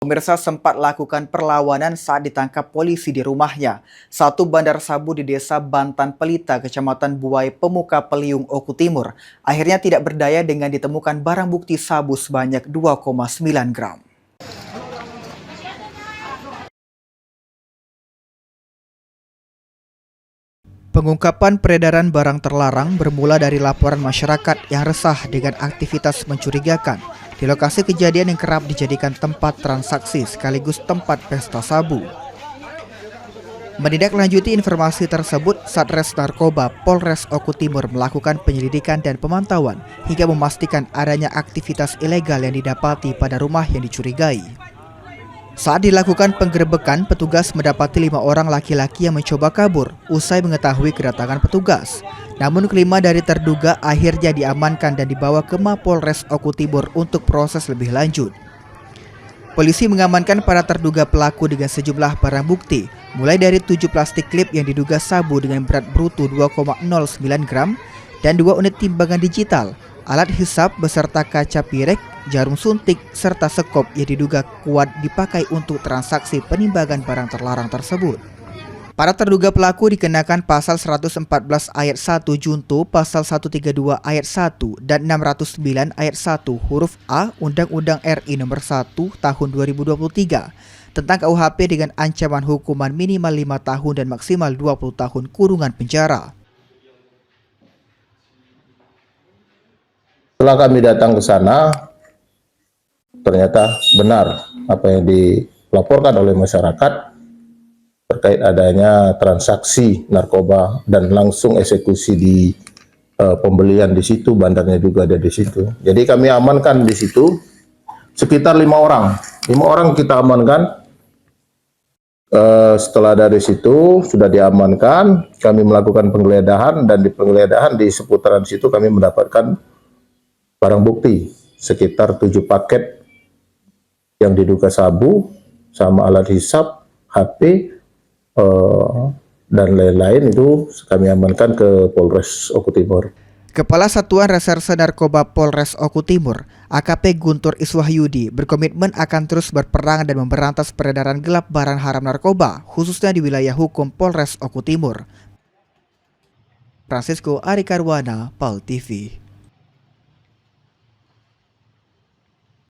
Pemirsa sempat lakukan perlawanan saat ditangkap polisi di rumahnya. Satu bandar sabu di desa Bantan Pelita, Kecamatan Buai, Pemuka Peliung, Oku Timur, akhirnya tidak berdaya dengan ditemukan barang bukti sabu sebanyak 2,9 gram. Pengungkapan peredaran barang terlarang bermula dari laporan masyarakat yang resah dengan aktivitas mencurigakan di lokasi kejadian yang kerap dijadikan tempat transaksi sekaligus tempat pesta sabu. Menindaklanjuti informasi tersebut, Satres Narkoba Polres Oku Timur melakukan penyelidikan dan pemantauan hingga memastikan adanya aktivitas ilegal yang didapati pada rumah yang dicurigai. Saat dilakukan penggerebekan, petugas mendapati 5 orang laki-laki yang mencoba kabur usai mengetahui kedatangan petugas. Namun kelima dari terduga akhirnya diamankan dan dibawa ke Mapolres Oku Timur untuk proses lebih lanjut. Polisi mengamankan para terduga pelaku dengan sejumlah barang bukti, mulai dari 7 plastik klip yang diduga sabu dengan berat bruto 2,09 gram dan 2 unit timbangan digital, alat hisap beserta kaca pirek, jarum suntik, serta sekop yang diduga kuat dipakai untuk transaksi penimbangan barang terlarang tersebut. Para terduga pelaku dikenakan pasal 114 ayat 1 junto, pasal 132 ayat 1 dan 609 ayat 1 huruf A Undang-Undang RI Nomor 1 Tahun 2023 tentang KUHP dengan ancaman hukuman minimal 5 tahun dan maksimal 20 tahun kurungan penjara. Setelah kami datang ke sana, ternyata benar apa yang dilaporkan oleh masyarakat terkait adanya transaksi narkoba dan langsung eksekusi di pembelian di situ, bandarnya juga ada di situ. Jadi kami amankan di situ sekitar 5 orang. 5 orang kita amankan. Setelah dari situ sudah diamankan, kami melakukan penggeledahan dan di penggeledahan di seputaran situ kami mendapatkan barang bukti sekitar 7 paket yang diduga sabu sama alat hisap, HP, dan lain-lain itu kami amankan ke Polres Oku Timur. Kepala Satuan Reserse Narkoba Polres Oku Timur, AKP Guntur Iswahyudi, berkomitmen akan terus berperang dan memberantas peredaran gelap barang haram narkoba, khususnya di wilayah hukum Polres Oku Timur. Francisco Arikarwana, PAL TV.